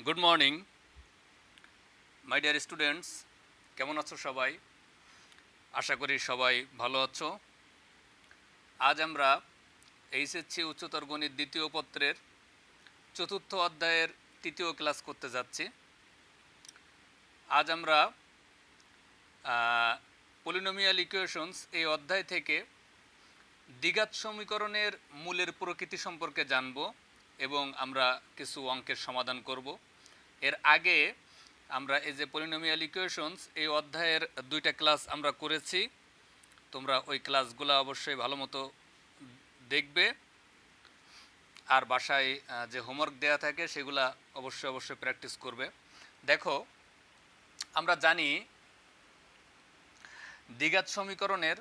Good morning my dear students. কেমন আছো সবাই? আশা করি সবাই ভালো আছো। আজ আমরা এইচএসসি উচ্চতর গণিত দ্বিতীয় পত্রের চতুর্থ অধ্যায়ের তৃতীয় ক্লাস করতে যাচ্ছি। আজ আমরা পলিনোমিয়াল ইকুয়েশনস এই অধ্যায় থেকে দ্বিঘাত সমীকরণের মূলের প্রকৃতি সম্পর্কে জানব এবং আমরা কিছু অঙ্কের সমাধান করব। এর আগে আমরা এই যে পলিনোমিয়াল ইকুয়েশনস এই অধ্যায়ের দুইটা ক্লাস আমরা করেছি। তোমরা ওই ক্লাসগুলো অবশ্যই ভালো মতো দেখবে, আর বাসায় যে হোমওয়ার্ক দেওয়া থাকে সেগুলা অবশ্যই প্র্যাকটিস করবে। দেখো, আমরা জানি দ্বিঘাত সমীকরণের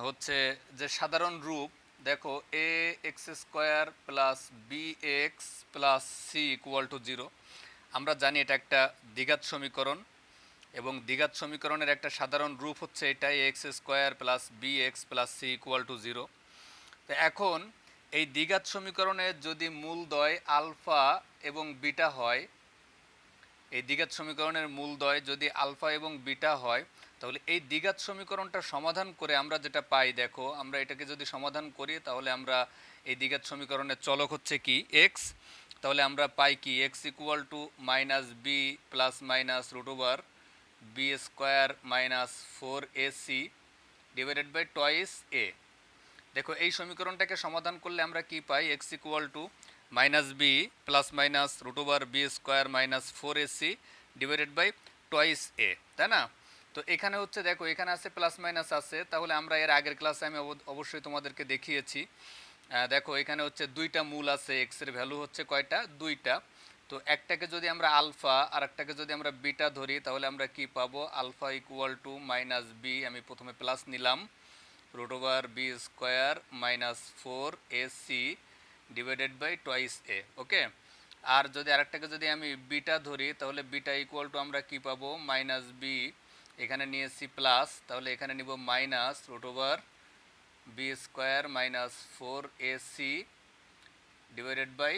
হচ্ছে যে সাধারণ রূপ, দেখো a x square plus b x plus c equal to zero. আমরা জানি এটা একটা দ্বিঘাত সমীকরণ এবং দ্বিঘাত সমীকরণের একটা সাধারণ রূপ হচ্ছে এটাই x square plus b x plus c equal to zero. তো এখন এই দ্বিঘাত সমীকরণের যদি মূলদ্বয় আলফা এবং বিটা হয়, এই দ্বিঘাত সমীকরণের মূলদ্বয় যদি আলফা এবং বিটা হয়, তাহলে এই দ্বিঘাত সমীকরণটা সমাধান করে আমরা যেটা পাই, দেখো আমরা এটাকে যদি সমাধান করি তাহলে আমরা এই দ্বিঘাত সমীকরণের চলক হচ্ছে কি এক্স, তাহলে আমরা পাই কি x equal to minus b plus minus root over b square minus four a c divided by twice a. দেখো এই সমীকরণটাকে সমাধান করলে আমরা কি পাই, x equal to minus b plus minus root over b square minus four a c divided by twice a, তাই না? তো এখানে হচ্ছে দেখো এখানে আছে প্লাস মাইনাস আছে, তাহলে আমরা এর আগের ক্লাসে আমি অবশ্যই তোমাদেরকে দেখিয়েছি। দেখো এখানে হচ্ছে দুইটা মূল আছে, এক্স এর ভ্যালু হচ্ছে কয়টা, দুইটা। তো একটাকে যদি আমরা আলফা আর একটাকে যদি আমরা বিটা ধরি তাহলে আমরা কি পাবো, alpha equal to minus b, আমি প্রথমে প্লাস নিলাম, root over b square minus four a c divided by twice a. Okay, আর যদি আরেকটাকে যদি আমি বিটা ধরি তাহলে বিটা ইকুয়াল টু আমরা কি পাবো, মাইনাস বি, এখানে নিয়েছি প্লাস, তাহলে এখানে নিব minus root over b square minus four a c divided by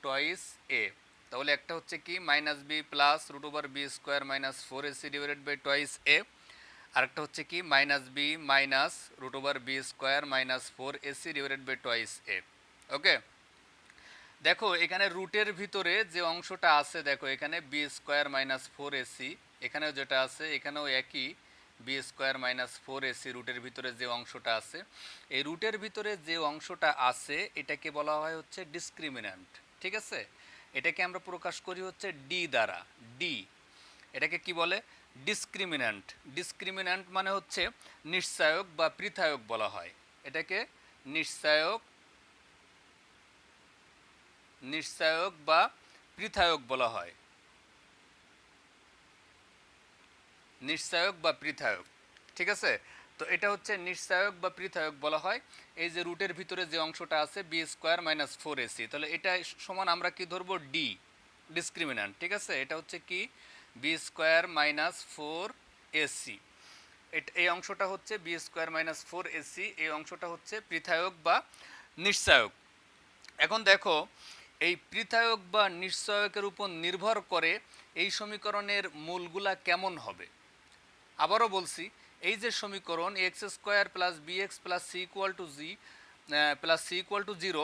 twice a. তাহলে একটা হচ্ছে কি minus b plus root over b square minus four a c divided by twice a, আরেকটা হচ্ছে কি minus b minus root over b square minus four a c divided by twice a. Okay, দেখো এখানে রুটের ভিতরে যে অংশটা আছে, দেখো এখানে b square minus four a C, এখানেও যেটা আছে এখানেও একই b square minus four a c রুটের ভিতরে যে অংশটা আছে। এই রুটের ভিতরে যে অংশটা আছে এটাকে বলা হয় হচ্ছে ডিসক্রিমিন্যান্ট। ঠিক আছে, এটাকে আমরা প্রকাশ করি হচ্ছে ডি দ্বারা, ডি। এটাকে কি বলে, ডিসক্রিমিন্যান্ট। ডিসক্রিমিন্যান্ট মানে হচ্ছে নিশ্চায়ক বা পৃথায়ক বলা হয় এটাকে, নিশ্চায়ক, নিশ্চায়ক বা পৃথায়ক বলা হয়, নিশ্চায়ক বা পৃথায়ক। ঠিক আছে, তো এটা হচ্ছে নিশ্চায়ক বা পৃথায়ক বলা হয়। এই যে রুটের ভিতরে যে অংশটা আছে b square minus four AC, তাহলে এটা সমান আমরা কি ধরবো, ডি, ডিসক্রিমিন্যান্ট। ঠিক আছে, এটা হচ্ছে কি b square minus four AC, এই অংশটা হচ্ছে b square minus four AC, এই অংশটা হচ্ছে পৃথায়ক বা নিশ্চায়ক। এখন দেখো এই পৃথায়ক বা নিশ্চয়কের উপর নির্ভর করে এই সমীকরণের মূলগুলা কেমন হবে। আবারও বলছি, এই যে সমীকরণ x square plus b x plus c equal to g plus c equal to zero,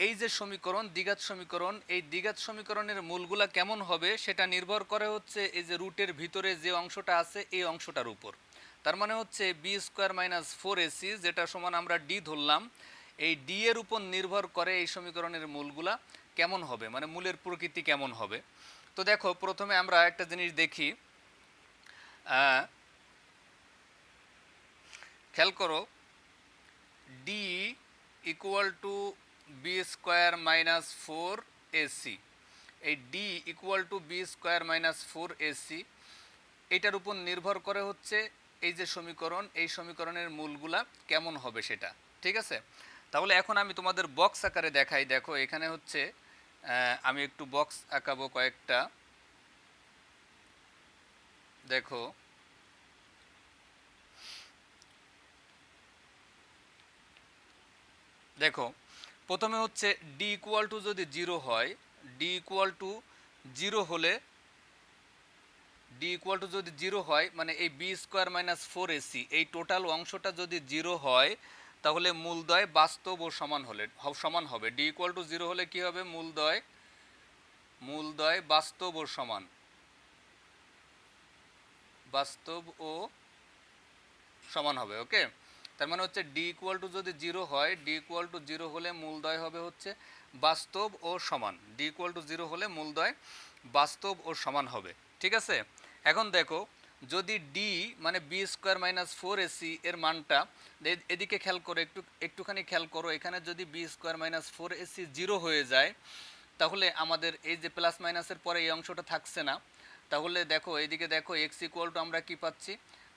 এই যে সমীকরণ দ্বিঘাত সমীকরণ, এই দ্বিঘাত সমীকরণের মূলগুলা কেমন হবে সেটা নির্ভর করে হচ্ছে এই যে রুটের ভিতরে যে অংশটা আছে এই অংশটার উপর। তার মানে হচ্ছে b square minus four AC যেটা সমান আমরা ডি ধরলাম, এই ডি এর উপর নির্ভর করে এই সমীকরণের মূলগুলা কেমন হবে, মানে মূলের প্রকৃতি কেমন হবে। তো দেখো প্রথমে আমরা একটা জিনিস দেখি, খেয়াল করো, d equal to b square minus four AC, এই d equal to b square minus four a c এইটার উপর নির্ভর করে হচ্ছে এই যে সমীকরণ, এই সমীকরণের মূলগুলা কেমন হবে সেটা। ঠিক আছে, তাহলে এখন আমি তোমাদের বক্স আকারে দেখাই। দেখো এখানে হচ্ছে আমি একটু বক্স আঁকাবো কয়েকটা। দেখো দেখো প্রথমে হচ্ছে ডি ইকুয়াল টু যদি জিরো হয়, ডি ইকুয়াল টু জিরো হলে, ডি ইকুয়াল টু যদি জিরো হয় মানে এই b square minus four AC এই টোটাল অংশটা যদি জিরো হয় তাহলে মূলদ্বয় বাস্তব ও সমান হবে। ডি ইকুয়াল টু জিরো হলে কি হবে? মূলদ্বয় বাস্তব ও সমান, বাস্তব ও সমান হবে। ওকে, তার মানে হচ্ছে ডি ইকুয়াল টু যদি জিরো হয়, ডি ইকুয়াল টু জিরো হলে মূলদ্বয় হবে হচ্ছে বাস্তব ও সমান। ডি ইকুয়াল টু জিরো হলে মূলদ্বয় বাস্তব ও সমান হবে। ঠিক আছে, এখন দেখো যদি ডি মানে b square minus four AC এর মানটা, এদিকে খেয়াল করো, একটুখানি খেয়াল করো, এখানে যদি b square minus four AC zero হয়ে যায় তাহলে আমাদের এই যে প্লাস মাইনাসের পরে এই অংশটা থাকছে না, তাহলে দেখো এইদিকে দেখো এক্স ইকুয়াল টু আমরা কি পাচ্ছি?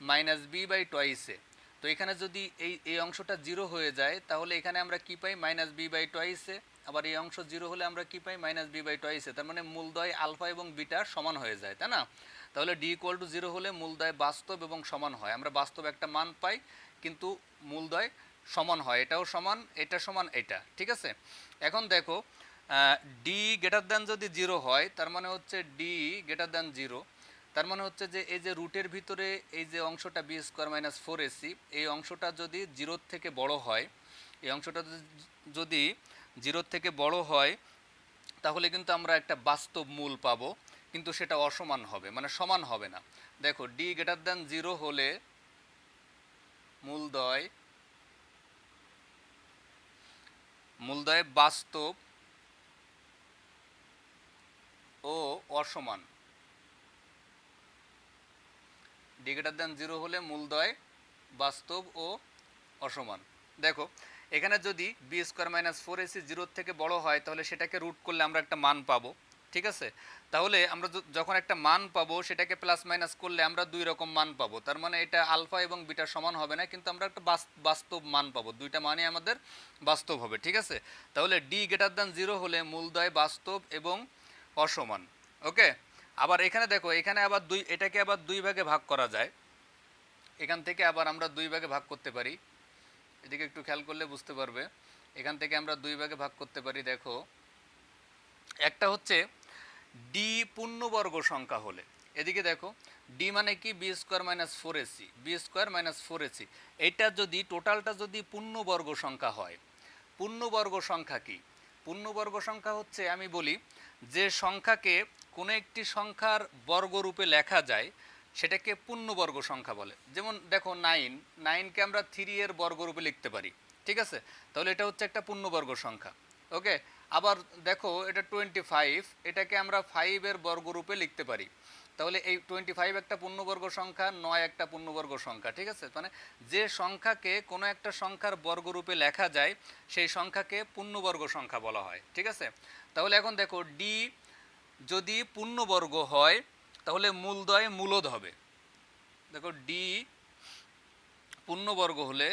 Minus b by twice a. তো এখানে যদি এই অংশটা জিরো হয়ে যায় তাহলে এখানে আমরা কি পাই? Minus b by twice a. আবার এই অংশ জিরো হলে আমরা কি পাই? Minus b by twice a. তার মানে মূলদ্বয় আলফা এবং বিটা সমান হয়ে যায়, তাই না? তাহলে ডি ইকুয়াল টু জিরো হলে মূলদ্বয় বাস্তব এবং সমান হয়। আমরা বাস্তব একটা মান পাই কিন্তু মূলদ্বয় সমান হয়, এটাও সমান, এটা সমান, এটা। ঠিক আছে, এখন দেখো ডি গ্রেটার দ্যান যদি জিরো হয় তার মানে হচ্ছে ডি গ্রেটার দ্যান জিরো, তার মানে হচ্ছে যে এই যে রুটের ভিতরে এই যে অংশটা b square minus four AC এই অংশটা যদি জিরোর থেকে বড় হয়, এই অংশটা যদি জিরোর থেকে বড় হয় তাহলে কিন্তু আমরা একটা বাস্তব মূল পাবো, কিন্তু সেটা অসমান হবে, মানে সমান হবে না। দেখো ডি গ্রেটার দ্যান জিরো হলে মূলদ্বয় বাস্তব ও অসমান। ডি গ্রেটার দ্যান জিরো হলে মূলদ্বয় বাস্তব ও অসমান। দেখো এখানে যদি b square minus four AC জিরোর থেকে বড় হয় তাহলে সেটাকে রুট করলে আমরা একটা মান পাবো। ঠিক আছে, তাহলে আমরা যখন একটা মান পাবো সেটাকে প্লাস মাইনাস করলে আমরা দুই রকম মান পাবো। তার মানে এটা আলফা এবং বিটা সমান হবে না, কিন্তু আমরা একটা বাস্তব মান পাবো, দুইটা মানই আমাদের বাস্তব হবে। ঠিক আছে, তাহলে ডি গ্রেটার দ্যান জিরো হলে মূলদ্বয় বাস্তব এবং অসমান। ওকে, আবার এখানে দেখো এখানে আবার এটাকে আবার দুই ভাগে ভাগ করা যায়। এখান থেকে আবার আমরা দুই ভাগে ভাগ করতে পারি, এদিকে একটু খেয়াল করলে বুঝতে পারবে। এখান থেকে আমরা দুই ভাগে ভাগ করতে পারি। দেখো একটা হচ্ছে ডি পূর্ণবর্গ সংখ্যা হলে, এদিকে দেখো ডি মানে কি? B square minus four AC, b square minus four AC, এইটা যদি টোটালটা যদি পূর্ণবর্গ সংখ্যা হয়। পূর্ণবর্গ সংখ্যা কি? পূর্ণবর্গ সংখ্যা হচ্ছে, আমি বলি, যে সংখ্যাকে কোনো একটি সংখ্যার বর্গরূপে লেখা যায় সেটাকে পূর্ণবর্গ সংখ্যা বলে। যেমন দেখো নাইনকে আমরা থ্রি এর বর্গরূপে লিখতে পারি। ঠিক আছে, তাহলে এটা হচ্ছে একটা পূর্ণবর্গ সংখ্যা। ওকে, আবার দেখো এটা 25, এটাকে আমরা 5 এর বর্গরূপে লিখতে পারি। তাহলে এই 25 একটা পূর্ণবর্গ সংখ্যা, 9 একটা পূর্ণবর্গ সংখ্যা। ঠিক আছে, মানে যে সংখ্যাকে কোনো একটা সংখ্যার বর্গরূপে লেখা যায় সেই সংখ্যাকে পূর্ণবর্গ সংখ্যা বলা হয়। ঠিক আছে, তাহলে এখন দেখো ডি যদি পূর্ণবর্গ হয় তাহলে মূলদ্বয় মূলদ হবে। দেখো ডি পূর্ণবর্গ হলে,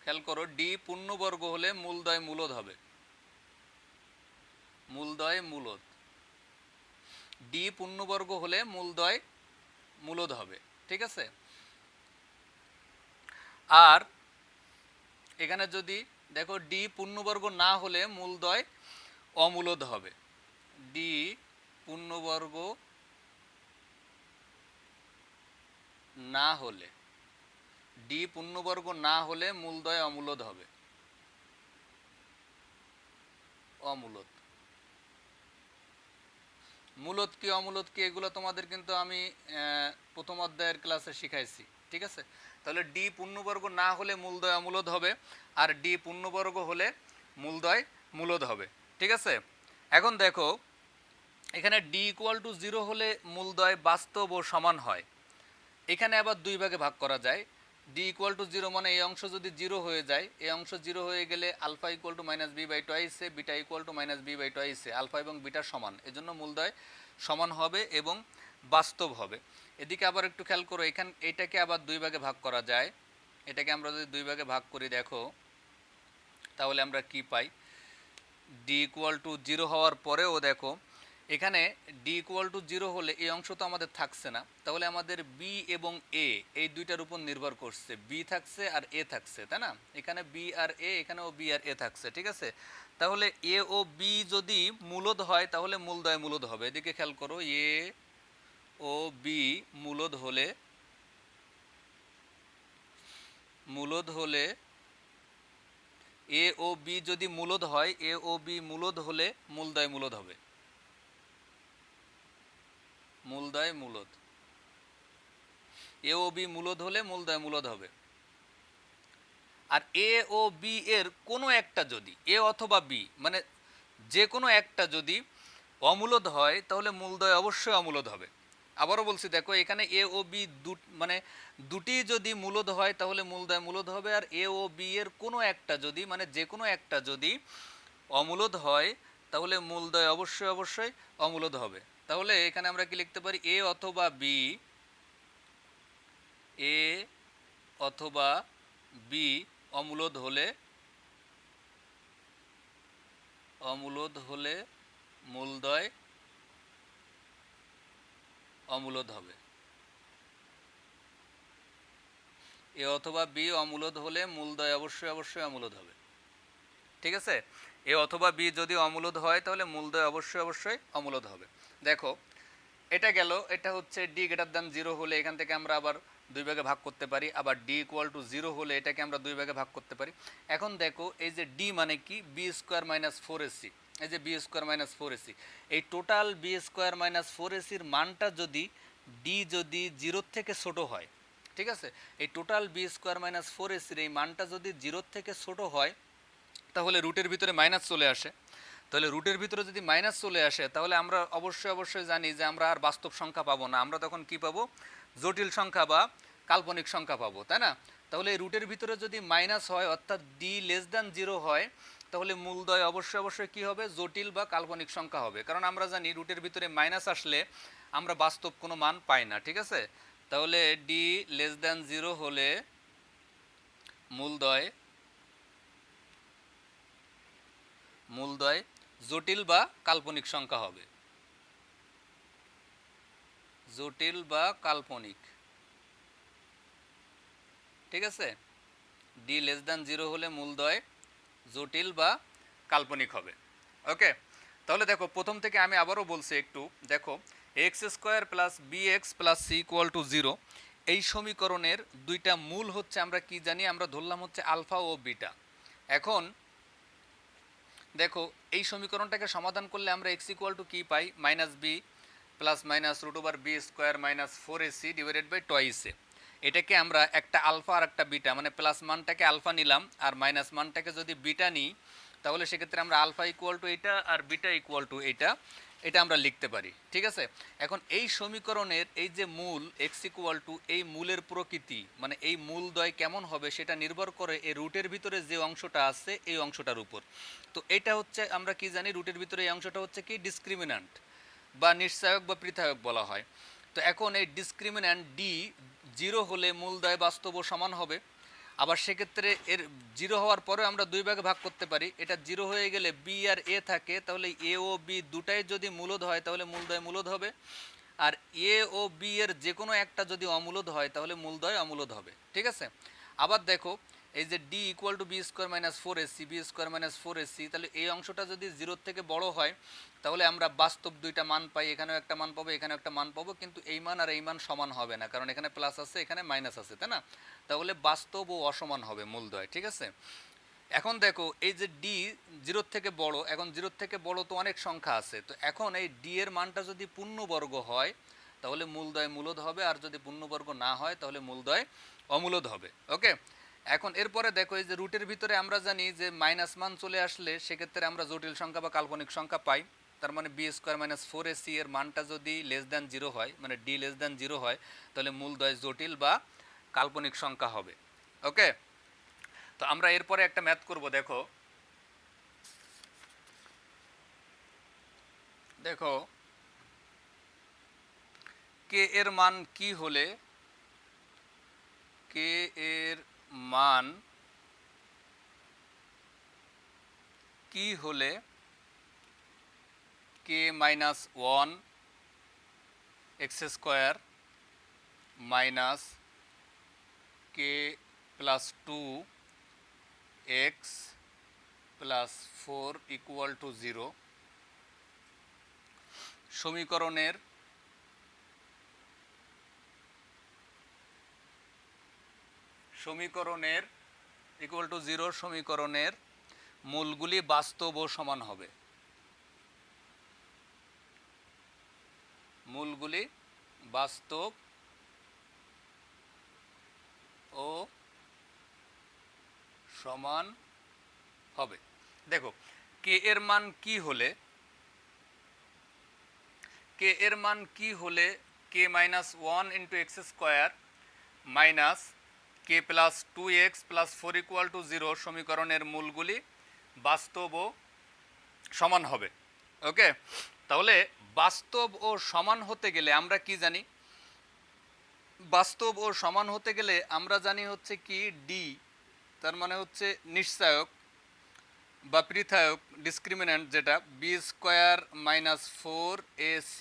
খেয়াল করো, ডি পূর্ণবর্গ হলে মূলদ্বয় মূলদ হবে, মূলদ্বয় মূলদ। ডি পূর্ণবর্গ হলে মূলদ্বয় মূলদ হবে। ঠিক আছে, আর এখানে যদি দেখো ডি পূর্ণবর্গ না হলে মূলদ্বয় অমূলদ হবে। ডি পূর্ণবর্গ না হলে, ডি পূর্ণবর্গ না হলে মূলদ্বয় অমূলদ হবে, অমূলদ। মূলদ কি অমূলদ কি এগুলো তোমাদের কিন্তু আমি প্রথম অধ্যায়ের ক্লাসে শিখাইছি। ঠিক আছে, তাহলে ডি পূর্ণবর্গ না হলে মূলদ্বয় অমূলদ হবে, আর ডি পূর্ণবর্গ হলে মূলদ্বয় মূলদ হবে। ঠিক আছে, এখন দেখো এখানে ডি ইকুয়াল টু জিরো হলে মূলদ্বয় বাস্তব ও সমান হয়। এখানে আবার দুই ভাগে ভাগ করা যায়। ডি ইকুয়াল টু জিরো মানে এই অংশ যদি জিরো হয়ে যায়, এই অংশ জিরো হয়ে গেলে alpha equal to minus b by twice a, beta equal to minus b by twice a, alpha এবং বিটা সমান, এজন্য মূলদ্বয় সমান হবে এবং বাস্তব হবে। এদিকে আবার একটু খেয়াল করো, এটাকে আবার দুই ভাগে ভাগ করা যায়। এটাকে আমরা যদি দুই ভাগে ভাগ করি দেখো তাহলে আমরা কি পাই? ডি ইকুয়াল টু জিরো হওয়ার পরেও দেখো এখানে ডি ইকুয়াল টু 0 হলে এই অংশ তো আমাদের থাকছে না, তাহলে আমাদের বি এবং এ এই দুইটার উপর নির্ভর করছে, বি থাকছে আর এ থাকছে, তাই না? এখানে বি আর এ, এখানেও বি আর এ থাকছে, ঠিক আছে? তাহলে এ ও বি যদি মূলদ হয় তাহলে মূলদয় মূলদ হবে। এদিকে খেয়াল করো, এ ও বি মূলদ হলে এ ও বি যদি মূলদ হয়, এ ও বি মূলদ হলে মূলদয় মূলদ হবে, মূলদয় মূলদ। এ ও বি মূলদ হলে মূলদয় মূলদ হবে। আর এ ও বি এর কোনো একটা যদি, এ অথবা বি মানে যে কোনো একটা যদি অমূলদ হয় তাহলে মূলদয় অবশ্যই অমূলদ হবে। আবারও বলছি, দেখো এখানে এ ও বি মানে দুটি যদি মূলদ হয় তাহলে মূলদয় মূলদ হবে, আর এ ও বি এর কোনো একটা যদি মানে যে কোনো একটা যদি অমূলদ হয় তাহলে মূলদয় অবশ্যই অবশ্যই অমূলদ হবে। তাহলে এখানে আমরা কি লিখতে পারি, এ অথবা বি, এ অথবা বি অমূলদ হলে মূলদয় অমূলদ হবে। এ অথবা বি অমূলদ হলে মূলদয় অবশ্যই অবশ্যই অমূলদ হবে, ঠিক আছে? এ অথবা বি যদি অমূলদ হয় তাহলে মূলদয় অবশ্যই অবশ্যই অমূলদ হবে। দেখো এটা গেল, এটা হচ্ছে ডি গ্রেটার দ্যান 0 হলে এখান থেকে আমরা আবার দুই ভাগে ভাগ করতে পারি, আবার ডি ইকুয়াল টু 0 হলে এটাকে আমরা দুই ভাগে ভাগ করতে পারি। এখন দেখো এই যে ডি মানে কি, বি স্কোয়ার মাইনাস 4ac, এই যে বি স্কোয়ার মাইনাস 4ac, এই টোটাল বি স্কোয়ার মাইনাস 4ac-র মানটা যদি ডি যদি 0 থেকে ছোট হয়, ঠিক আছে, এই টোটাল বি স্কোয়ার মাইনাস 4ac-র এই মানটা যদি 0 থেকে ছোট হয় তাহলে রুটের ভিতরে মাইনাস চলে আসে। তাহলে রুটের ভিতরে যদি মাইনাস চলে আসে তাহলে আমরা অবশ্যই অবশ্যই জানি যে আমরা আর বাস্তব সংখ্যা পাবো না, আমরা তখন কি পাবো, জটিল সংখ্যা বা কাল্পনিক সংখ্যা পাবো, তাই না? তাহলে এই রুটের ভিতরে যদি মাইনাস হয় অর্থাৎ ডি লেস দ্যান 0 হয় তাহলে মূলদয় অবশ্যই অবশ্যই কী হবে, জটিল বা কাল্পনিক সংখ্যা হবে। কারণ আমরা জানি রুটের ভিতরে মাইনাস আসলে আমরা বাস্তব কোনো মান পাই না, ঠিক আছে? তাহলে ডি লেস দ্যান 0 হলে মূলদয় জটিল বা কাল্পনিক সংখ্যা হবে, জটিল বা কাল্পনিক, ঠিক আছে? ডি লেস দ্যান 0 হলে মূলদয় জটিল বা কাল্পনিক হবে। ওকে, তাহলে দেখো প্রথম থেকে আমি আবারও বলছি একটু, দেখো x square plus b x plus c equal to 0 এই সমীকরণের দুইটা মূল হচ্ছে আমরা কি জানি, আমরা ধরলাম হচ্ছে আলফা ও বিটা। এখন দেখো এই সমীকরণটাকে সমাধান করলে আমরা এক্স ইকুয়াল টু কী পাই, minus b plus minus root over b square minus 4ac divided by twice a. এটাকে আমরা একটা আলফা আর একটা বিটা মানে প্লাস মানটাকে আলফা নিলাম আর মাইনাস মানটাকে যদি বিটা নিই তাহলে সেক্ষেত্রে আমরা আলফা ইকুয়াল টু এইটা আর বিটা ইকুয়াল টু এইটা, এটা আমরা লিখতে পারি, ঠিক আছে? এখন এই সমীকরণের এই যে মূল এক্স ইকুয়াল টু এই মূলের প্রকৃতি মানে এই মূলদ্বয় কেমন হবে সেটা নির্ভর করে এই রুটের ভিতরে যে অংশটা আছে এই অংশটার উপর। তো এটা হচ্ছে আমরা কি জানি, রুটের ভিতরে এই অংশটা হচ্ছে কি ডিসক্রিমিন্যান্ট বা নিশ্চায়ক বা পৃথায়ক বলা হয়। তো এখন এই ডিসক্রিমিন্যান্ট ডি 0 হলে মূলদয় বাস্তব ও সমান হবে। আবার সেক্ষেত্রে এর 0 হওয়ার পরে আমরা দুই ভাগে ভাগ করতে পারি, এটা 0 হয়ে গেলে বি আর এ থাকে, তাহলে এ ও বি দুটাই যদি মূলদ হয় তাহলে মূলদয় মূলদ হবে। আর এ ও বি এর যে কোনো একটা যদি অমূলদ হয় তাহলে মূলদয় অমূলদ হবে, ঠিক আছে? আবার দেখো এই যে d equal to b square minus 4ac, b square minus 4ac, তাহলে এই অংশটা যদি 0 থেকে বড় হয় তাহলে আমরা বাস্তব দুইটা মান পাই, এখানেও একটা মান পাবো এখানেও একটা মান পাবো, কিন্তু এই মান আর এই মান সমান হবে না কারণ এখানে প্লাস আছে এখানে মাইনাস আছে, তাই না? তাহলে বাস্তব ও অসমান হবে মূলদয়, ঠিক আছে? এখন দেখো এই যে ডি 0 থেকে বড়, এখন 0 থেকে বড় তো অনেক সংখ্যা আছে, তো এখন এই ডি এর মানটা যদি পূর্ণবর্গ হয় তাহলে মূলদয় মূলদ হবে, আর যদি পূর্ণবর্গ না হয় তাহলে মূলদয় অমূলদ হবে। ওকে, এখন এরপরে দেখো এই যে রুটের ভিতরে আমরা জানি যে মাইনাস মান চলে আসলে সেক্ষেত্রে আমরা জটিল সংখ্যা বা কাল্পনিক সংখ্যা পাই। তার মানে বি স্কোয়ার মাইনাস 4ac এর মানটা যদি লেস দ্যান 0 হয় মানে ডি লেস দ্যান 0 হয় তাহলে মূলদয় জটিল বা কাল্পনিক সংখ্যা হবে। ওকে, তো আমরা এরপরে একটা ম্যাথ করব। দেখো দেখো কে এর মান কি হলে কে এর মান কি হলে k minus 1 x square minus k plus 2 x plus 4 equal to 0 সমীকরণের ইকুয়াল টু 0 সমীকরণের মূলগুলি বাস্তব ও সমান হবে। মূলগুলি বাস্তব ও সমান হবে। দেখো কে এর মান কি হলে k minus 1 into x square minus k plus 2x plus 4 equal to 0 সমীকরণের মূলগুলি বাস্তব ও সমান হবে। ওকে, তাহলে বাস্তব ও সমান হতে গেলে আমরা কি জানি? বাস্তব ও সমান হতে গেলে আমরা জানি হচ্ছে কি ডি, তার মানে হচ্ছে নিশ্চায়ক বা পৃথায়ক ডিসক্রিমিন্যান্ট, যেটা বি স্কোয়ার মাইনাস 4ac।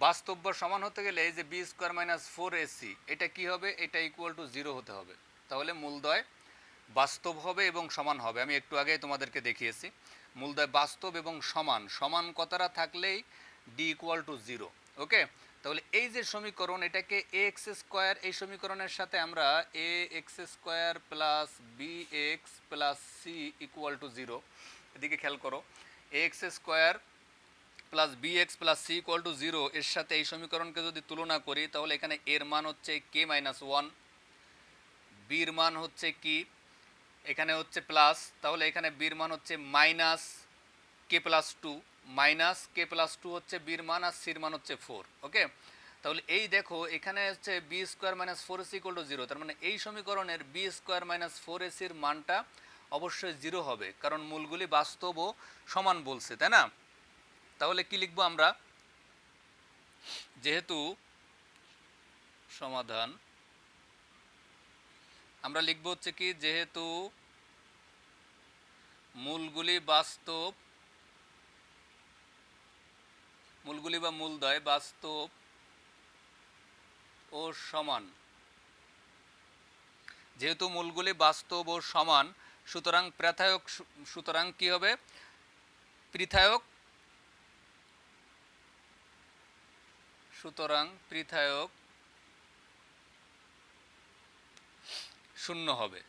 বাস্তব বা সমান হতে গেলে এই যে বি স্কোয়ার মাইনাস 4ac এটা কি হবে? এটা ইকুয়াল টু 0 হতে হবে। তাহলে মূলদ্বয় বাস্তব হবে এবং সমান হবে। আমি একটু আগেই তোমাদেরকে দেখিয়েছি মূলদ্বয় বাস্তব এবং সমান কথাটা থাকলেই ডি ইকুয়াল টু 0। ওকে, তাহলে এই যে সমীকরণ এটাকে এ এক্স স্কোয়ার, এই সমীকরণের সাথে আমরা a x square plus b x plus c equal to 0, এদিকে খেয়াল করো, a x square plus b x plus c equal to 0 এর সাথে এই সমীকরণকে যদি তুলনা করি তাহলে এখানে এর মান হচ্ছে কে মাইনাস 1, বির মান হচ্ছে কি এখানে হচ্ছে প্লাস, তাহলে এখানে বির মান হচ্ছে minus k plus 2, minus k plus 2 হচ্ছে বির মান আর সির মান হচ্ছে 4। ওকে, তাহলে এই দেখো এখানে হচ্ছে b square minus 4ac equal to 0, তার মানে এই সমীকরণের বি স্কোয়ার মাইনাস 4ac-র মানটা অবশ্যই 0 হবে, কারণ মূলগুলি বাস্তব ও সমান বলছে, তাই না? তাহলে কি লিখবো আমরা? যেহেতু সমাধান আমরা লিখবো হচ্ছে কি, যেহেতু মূলগুলি বা মূলদ্বয় বাস্তব ও সমান, যেহেতু মূলগুলি বাস্তব ও সমান সুতরাং কি হবে? পৃথায়ক শূন্য হবে।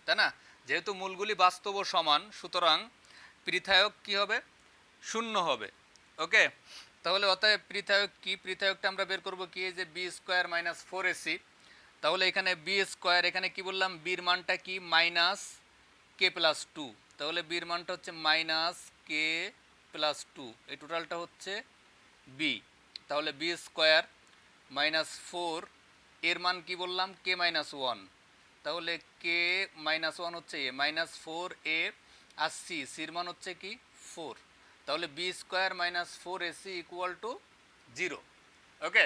তাই না? যেহেতু মূলগুলি বাস্তব ও সমান সুতরাং পৃথায়ক কি হবে? শূন্য হবে। ওকে, তাহলে অতএব পৃথায়ক কি? পৃথায়কটা আমরা বের করব কি? এই যে বি স্কোয়ার মাইনাস 4ac, তাহলে এখানে বি স্কোয়ার, এখানে কি বললাম? বির মানটা কি? মাইনাস কে প্লাস 2, তাহলে বির মানটা হচ্ছে মাইনাস কে প্লাস 2, এই টোটালটা হচ্ছে বি। তাহলে বি স্কোয়ার মাইনাস 4 এর মান কি বললাম? কে মাইনাস 1, তাহলে কে মাইনাস 1 হচ্ছে এ, মাইনাস 4a আর সির মান হচ্ছে কি? 4, তাহলে b square minus 4ac equal to 0। Okay,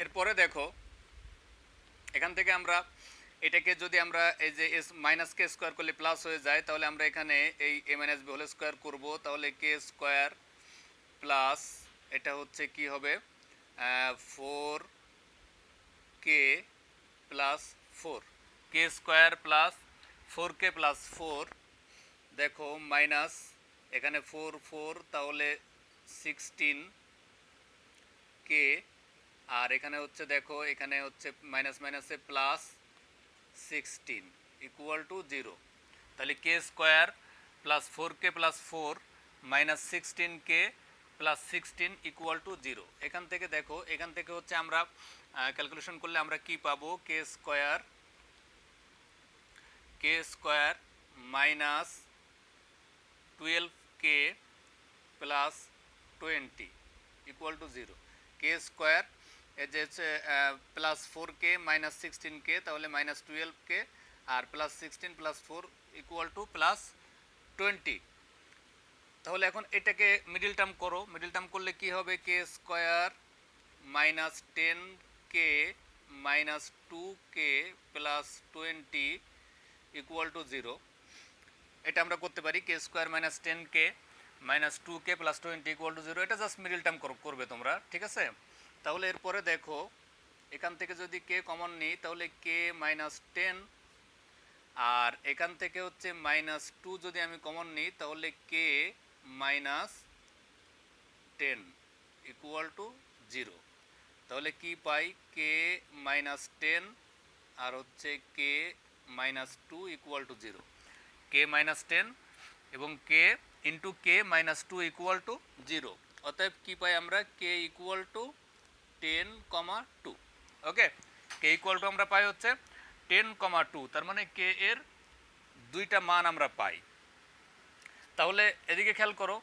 এরপরে দেখো এখান থেকে আমরা এটাকে যদি আমরা এই যে এস মাইনাস কে স্কোয়ার করলে প্লাস হয়ে যায়, তাহলে আমরা এখানে এই এ মাইনাস বি হোল স্কোয়ার করবো, তাহলে কে স্কোয়ার প্লাস এটা হচ্ছে কি হবে? 4k প্লাস 4, কে স্কোয়ার প্লাস 4k প্লাস 4, দেখো মাইনাস এখানে 4 তাহলে 16k, আর এখানে হচ্ছে দেখো এখানে হচ্ছে মাইনাস মাইনাসে প্লাস 16 ইকুয়াল টু 0। তাহলে k square plus 4k plus 4 minus 16k plus 16 equal to 0। এখান থেকে দেখো এখান থেকে হচ্ছে আমরা ক্যালকুলেশন করলে আমরা কি পাবো? K square minus 12k plus 20 equal to 0। K square এই যে হচ্ছে প্লাস 4k মাইনাস 16k, তাহলে মাইনাস 12k আর plus 16 plus 4 equal to plus 20। তাহলে এখন এটাকে মিডল টার্ম করো, মিডল টার্ম করলে কি হবে? K square minus 10k minus 2k plus 20 equal to 0, এটা আমরা করতে পারি k square minus 10k minus 2k plus 20 equal to 0, এটা জাস্ট মিডল টার্ম করবে তোমরা, ঠিক আছে। তাহলে এরপরে দেখো এখান থেকে যদি কে কমন নিই তাহলে কে মাইনাস 10, আর এখান থেকে হচ্ছে মাইনাস 2 যদি আমি কমন নিই তাহলে কে মাইনাস 10 ইকুয়াল টু 0। তাহলে কি পাই, কে মাইনাস 10 আর হচ্ছে k minus 2 equal to 0, k minus 10 এবং k into k minus 2 equal to 0। অতএব কি পাই আমরা, k equal to 10,2। Okay, k equal to আমরা পাই হচ্ছে 10,2, তার মানে কে এর দুইটা মান আমরা পাই। তাহলে এদিকে খেয়াল করো,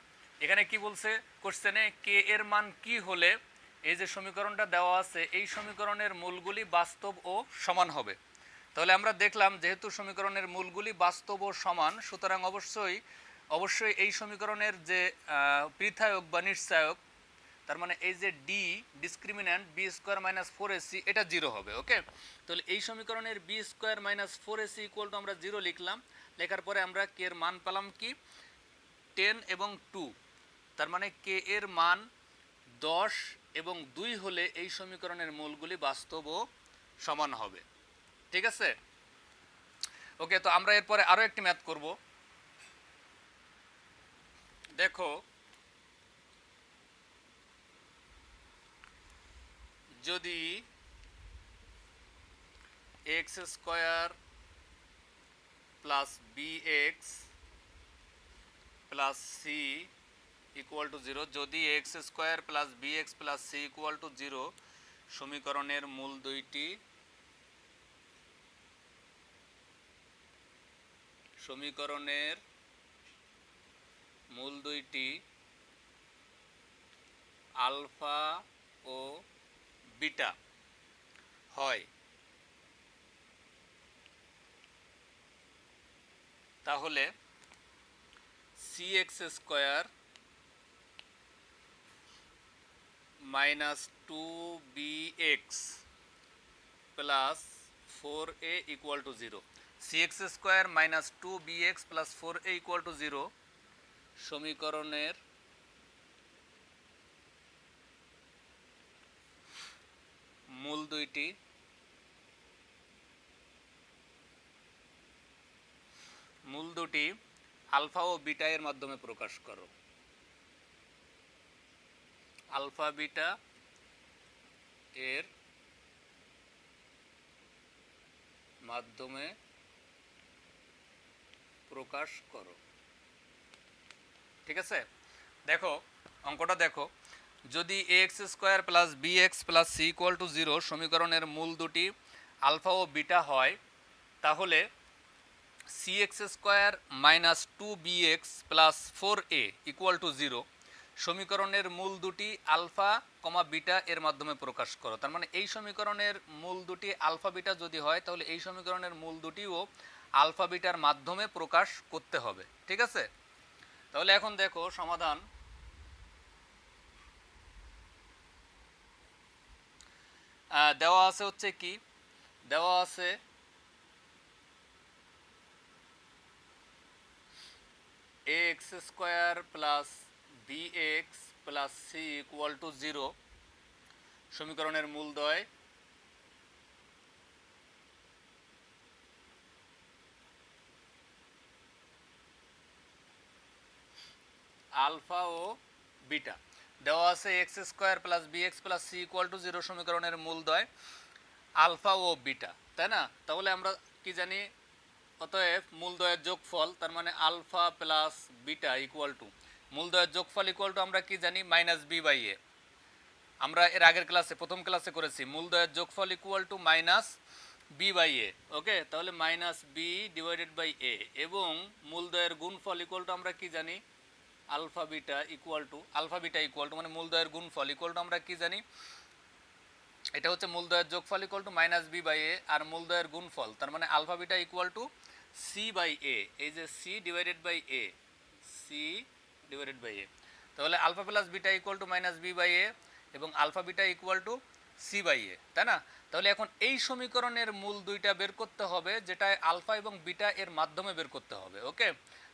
এখানে কি বলছে কোশ্চেনে, কে এর মান কি হলে এই যে সমীকরণটা দেওয়া আছে এই সমীকরণের মূলগুলি বাস্তব ও সমান হবে। তাহলে আমরা দেখলাম যেহেতু সমীকরণের মূলগুলি বাস্তব ও সমান, সুতরাং অবশ্যই এই সমীকরণের যে পৃথায়ক বা নিশ্চায়ক, তার মানে এই যে d discriminant b square minus 4ac এটা 0 হবে। ওকে, তাহলে এই সমীকরণের b square minus 4ac equal to আমরা 0 লিখলাম। লেখার পরে আমরা কে এর মান পেলাম কি 10 এবং 2, তার মানে কে এর মান 10 এবং 2 হলে এই সমীকরণের মূলগুলি বাস্তব ও সমান হবে। ঠিক আছে, ওকে। তো আমরা এরপরে আরো একটি ম্যাথ করব। দেখো যদি x square plus b x plus c equal to 0, যদি x square plus b x plus c equal to 0 সমীকরণের মূল দুইটি আলফা ও বিটা হয়, তাহলে c x square minus 2bx plus 4a equal to 0, c x square minus 2bx plus 4a equal to 0 সমীকরণের মূল দুটি আলফা ও বিটা এর মাধ্যমে প্রকাশ করো। আলফা বিটা এর মাধ্যমে প্রকাশ করো। ঠিক আছে, দেখো অঙ্কটা দেখো, যদি x square plus b x plus c equal to 0 সমীকরণের মূল দুটি আলফা ও বিটা হয়, তাহলে c x square minus 2bx plus 4a equal to 0 সমীকরণের মূল দুটি আলফা কমা বিটা এর মাধ্যমে প্রকাশ করো। তার মানে এই সমীকরণের মূল দুটি আলফা বিটা যদি হয় তাহলে এই সমীকরণের মূল দুটিও আলফা বিটার মাধ্যমে প্রকাশ করতে হবে। ঠিক আছে, তাহলে এখন দেখো সমাধান। দেওয়া আছে হচ্ছে কি, দেওয়া আছে x square plus b x plus c equal to 0 সমীকরণের মূলদ্বয় আলফা ও বিটা। দেওয়া আছে x square plus b x plus c equal to 0 সমীকরণের মূলদ্বয় আলফা ও বিটা, তাই না? তাহলে আমরা কি জানি, অতএব মূলদ্বয়ের যোগফল, তার মানে alpha plus beta equal to মূলদ্বয়ের যোগফল ইকুয়াল টু আমরা কি জানি মাইনাস বি বাই এ। আমরা এর আগের ক্লাসে প্রথম ক্লাসে করেছি মূলদ্বয়ের যোগফল equal to minus b by a. Okay, তাহলে minus b divided by a, এবং মূলদ্বয়ের গুণফল ইকুয়াল টু আমরা কি জানি আলফা বিটা ইকুয়াল টু মানে মূলদ্বয়ের গুণফল ইকুয়াল টু আমরা কি জানি, এটা হচ্ছে মূলদ্বয়ের যোগফল equal to minus b by a, আর মূলদ্বয়ের গুণফল তার মানে alpha beta equal to c by a, এই যে c divided by a, c divided by a. তাহলে alpha plus beta equal to minus b by a এবং alpha beta equal to c by a, তাই না? তাহলে এখন এই সমীকরণের মূল দুইটা বের করতে হবে, যেটা আলফা এবং বিটা এর মাধ্যমে বের করতে হবে। ওকে,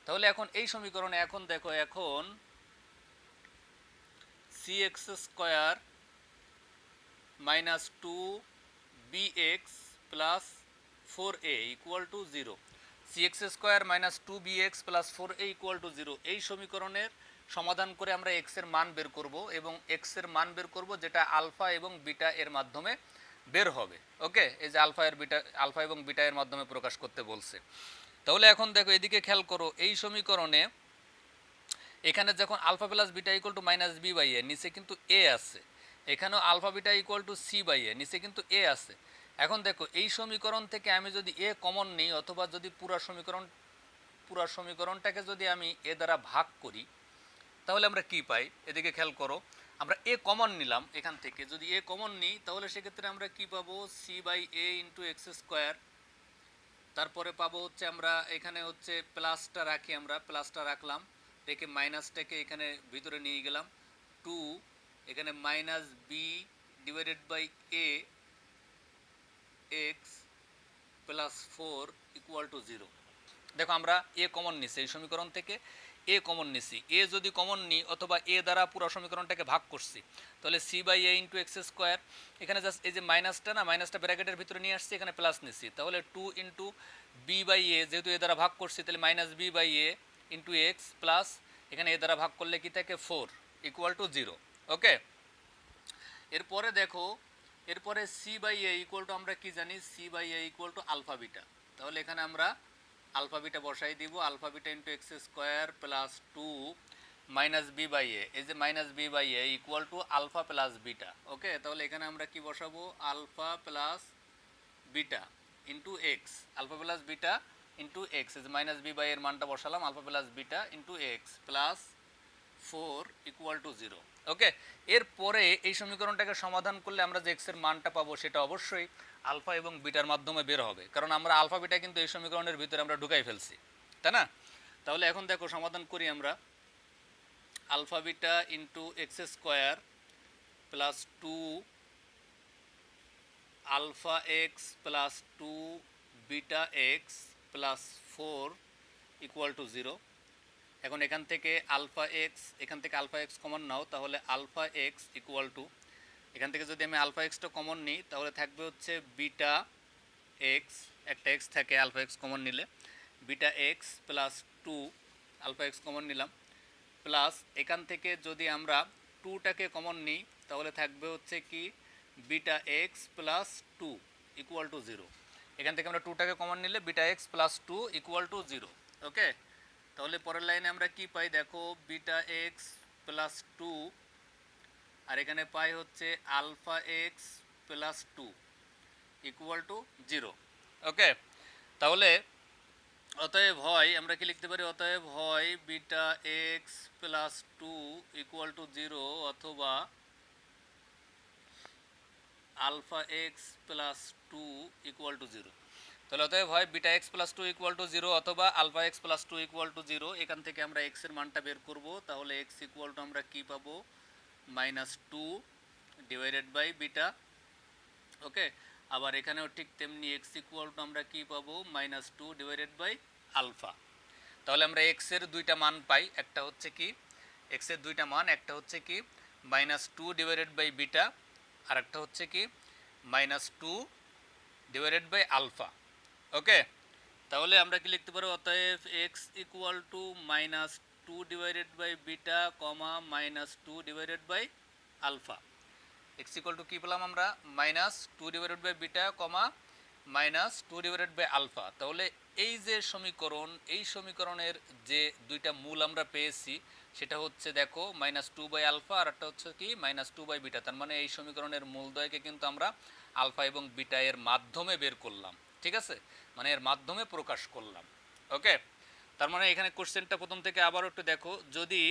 তাহলে এখন এই সমীকরণে এখন দেখো, এখন cx square minus 2bx plus 4a equal to 0, cx square minus 2bx plus 4a equal to 0, এই সমীকরণের সমাধান করে আমরা x এর মান বের করব এবং x এর মান বের করব যেটা আলফা এবং বিটা এর মাধ্যমে বের হবে। ওকে, এই যে আলফা এবং বিটা এর মাধ্যমে প্রকাশ করতে বলছে। তাহলে এখন দেখো এদিকে খেয়াল করো, এই সমীকরণে এখানে যখন alpha plus beta equal to minus b by a, নিচে কিন্তু এ আছে, এখানেও alpha beta equal to c by a, নিচে কিন্তু এ আছে। এখন দেখো এই সমীকরণ থেকে আমি যদি এ কমন নিই, অথবা যদি পুরা সমীকরণটাকে যদি আমি এ দ্বারা ভাগ করি, তাহলে আমরা কি পাই? এদিকে খেয়াল করো, আমরা এ কমন নিলাম, এখান থেকে যদি এ কমন নিই তাহলে সেক্ষেত্রে আমরা কি পাবো? C by a into x square, তারপরে পাবো হচ্ছে আমরা এখানে হচ্ছে প্লাসটা রাখি, আমরা প্লাসটা রাখলাম, রেখে মাইনাসটাকে এখানে ভিতরে নিয়ে গেলাম, 2 এখানে minus b divided by a x plus 4 equal to 0। দেখো আমরা এ কমন নিছি, এই সমীকরণ থেকে এ কমন নিছি, এ যদি কমন নিই অথবা এ দ্বারা পুরো সমীকরণটাকে ভাগ করছি, তাহলে c by a into x square, এখানে জাস্ট এই যে মাইনাসটা ব্র্যাকেটের ভিতরে নিয়ে আসছি, এখানে প্লাস নিচ্ছি, তাহলে 2 ইন্টু বি বাই এ, যেহেতু এ দ্বারা ভাগ করছি তাহলে minus b by a into x plus এখানে এ দ্বারা ভাগ করলে কি থাকে 4 ইকুয়াল টু 0। ওকে, এরপরে দেখো, এরপরে c by a equal to আমরা কি জানি? C by a equal to alpha beta, তাহলে এখানে আমরা আলফা বিটা বসাই দিব, alpha beta into x square plus 2 minus b by a, এই যে minus b by a equal to alpha plus beta. Okay, তাহলে এখানে আমরা কি বসাবো? Alpha plus beta into x, alpha plus beta into x, এই যে মাইনাস বি বাই এর মানটা বসালাম, alpha plus beta into x plus 4 equal to 0। Okay, এরপরে এই সমীকরণটাকে সমাধান করলে আমরা যে এক্স এর মানটা পাবো সেটা অবশ্যই আলফা এবং বিটার মাধ্যমে বের হবে, কারণ আমরা আলফা বিটা কিন্তু এই সমীকরণের ভিতরে আমরা ঢুকাই ফেলছি, তাই না? তাহলে এখন দেখো সমাধান করি আমরা, alpha beta into x square plus 2 alpha x plus 2 beta x plus 4 equal to 0। এখন এখান থেকে আলফা এক্স কমন নাও, তাহলে আলফা এক্স ইকুয়াল টু, এখান থেকে যদি আমি আলফা এক্সটা কমন নিই তাহলে থাকবে হচ্ছে বিটা এক্স, একটা এক্স থাকে আলফা এক্স কমন নিলে, beta x plus 2 alpha x common নিলাম, প্লাস এখান থেকে যদি আমরা 2টাকে কমন নিই তাহলে থাকবে হচ্ছে কি beta x plus 2 equal to 0। এখান থেকে আমরা 2টাকে কমন নিলে beta x plus 2 equal to 0। Okay, তাহলে পরের লাইনে আমরা কি পাই? দেখো বিটা এক্স প্লাস 2 আর এখানে পাই হচ্ছে alpha x plus 2 equal to 0। Okay, তাহলে অতএব হয়, আমরা কি লিখতে পারি? অতএব হয় beta x plus 2 equal to 0 অথবা alpha x plus 2 equal to 0। তাহলে অতএব হয় beta x plus 2 equal to 0 অথবা alpha x plus 2 equal to 0। এখান থেকে আমরা এক্স এর মানটা বের করব, তাহলে এক্স ইকুয়াল টু আমরা কি পাবো? Minus 2 divided by beta. Okay, আবার এখানেও ঠিক তেমনি এক্স ইকুয়াল টু আমরা কি পাবো? Minus 2 divided by alpha. তাহলে আমরা এক্স এর দুইটা মান পাই, একটা হচ্ছে কি এক্স এর দুইটা মান, একটা হচ্ছে কি মাইনাস 2 ডিভাইডেড বাই বিটা, আর একটা হচ্ছে কি minus 2 divided by alpha. Okay, তাহলে আমরা কি লিখতে পারো? অতএব x equal to minus 2 divided by beta comma minus 2 divided by alpha. X equal to কী পেলাম আমরা? Minus 2 divided by beta comma minus 2 divided by alpha. তাহলে এই যে সমীকরণ, এই সমীকরণের যে দুইটা মূল আমরা পেয়েছি সেটা হচ্ছে দেখো মাইনাস 2 বাই আলফা, আর একটা হচ্ছে কি মাইনাস 2 বাই বিটা। তার মানে এই সমীকরণের মূলদ্বয়কে কিন্তু আমরা আলফা এবং বিটা এর মাধ্যমে বের করলাম, ঠিক আছে, মানে এর মাধ্যমে প্রকাশ করলাম। ওকে, তার মানে এখানে কোশ্চেনটা প্রথম থেকে আবারও একটু দেখো, যদি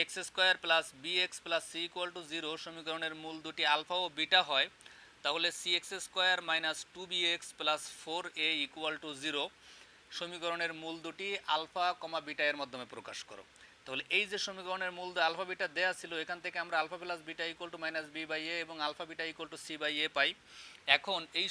x square plus b x plus c equal to 0 সমীকরণের মূল দুটি আলফা ও বিটা হয়, তাহলে c x square minus 2bx plus 4a equal to 0 সমীকরণের মূল দুটি আলফা কমা বিটা এর মাধ্যমে প্রকাশ করো। তাহলে এই যে সমীকরণের মূল আলফা বিটা দেয়া ছিল, এখান থেকে আমরা alpha plus beta equal to minus b by a এবং alpha beta equal to c by a পাই। এখন এই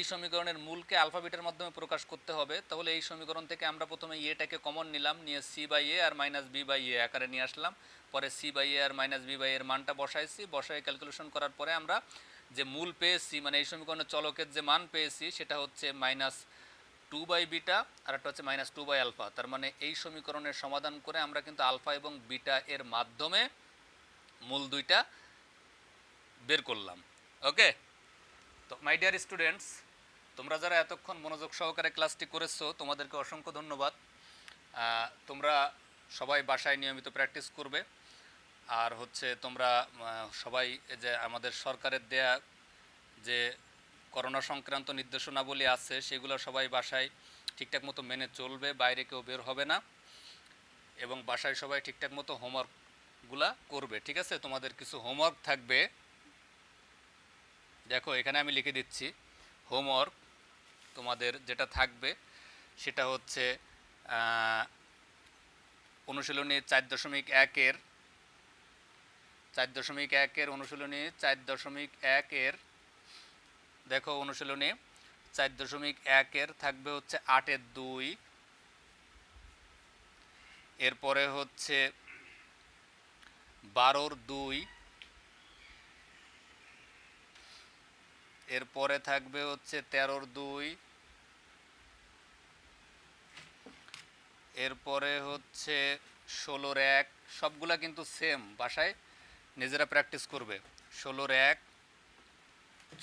সমীকরণের মূলকে আলফা বিটার মাধ্যমে প্রকাশ করতে হবে। তাহলে এই সমীকরণ থেকে আমরা প্রথমে এটাকে কমন নিলাম, নিয়ে সি বাই এ আর মাইনাস বি বাই এ আকারে নিয়ে আসলাম। পরে সি বাই এ আর মাইনাস বি বাই এর মানটা বসাইছি, বসাই ক্যালকুলেশন করার পরে আমরা যে মূল পেয়েছি, মানে এই সমীকরণের চলকের যে মান পেয়েছি সেটা হচ্ছে মাইনাস 2 বাই বিটা আর একটা হচ্ছে মাইনাস 2 বাই আলফা। তার মানে এই সমীকরণের সমাধান করে আমরা কিন্তু আলফা এবং বিটা এর মাধ্যমে মূল দুইটা বের করলাম। ওকে, তো মাই ডিয়ার স্টুডেন্টস, তোমরা যারা এতক্ষণ মনোযোগ সহকারে ক্লাসটি করেছো তোমাদেরকে অসংখ্য ধন্যবাদ। তোমরা সবাই বাসায় নিয়মিত প্র্যাকটিস করবে। আর হচ্ছে তোমরা সবাই যে আমাদের সরকারের দেয়া যে করোনা সংক্রান্ত নির্দেশনাবলী আছে সেগুলো সবাই বাসায় ঠিকঠাক মতো মেনে চলবে, বাইরে কেউ বের হবে না, এবং বাসায় সবাই ঠিকঠাক মতো হোমওয়ার্কগুলা করবে। ঠিক আছে, তোমাদের কিছু হোমওয়ার্ক থাকবে, দেখো এখানে আমি লিখে দিচ্ছি। হোমওয়ার্ক তোমাদের যেটা থাকবে সেটা হচ্ছে অনুশীলনী 4.1 অনুশীলনী 4.1 দেখো অনুশীলনী 4.1 থাকবে হচ্ছে 8-2, এরপরে হচ্ছে 12-2, এরপরে থাকবে হচ্ছে 13-2, এরপরে হচ্ছে 16-1। সবগুলা কিন্তু সেম, বাসায় নিজেরা প্র্যাকটিস করবে। 16-1,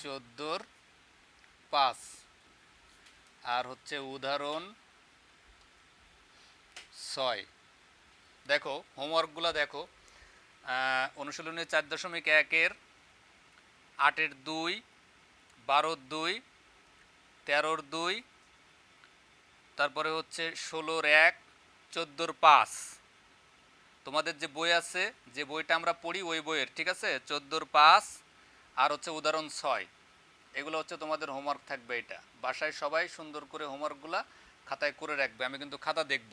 14-5 আর হচ্ছে উদাহরণ 6। দেখো হোমওয়ার্কগুলো দেখো, অনুশীলনী 4.1 8-2, 12-2, 13-2, তারপরে হচ্ছে 16-1, 14-5। তোমাদের যে বই আছে, যে বইটা আমরা পড়ি ওই বইয়ের, ঠিক আছে, 14-5 আর হচ্ছে উদাহরণ 6, এগুলো হচ্ছে তোমাদের হোমওয়ার্ক থাকবে। এটা বাসায় সবাই সুন্দর করে হোমওয়ার্কগুলা খাতায় করে রাখবে, আমি কিন্তু খাতা দেখব।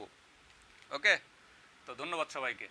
ওকে, তো ধন্যবাদ সবাইকে।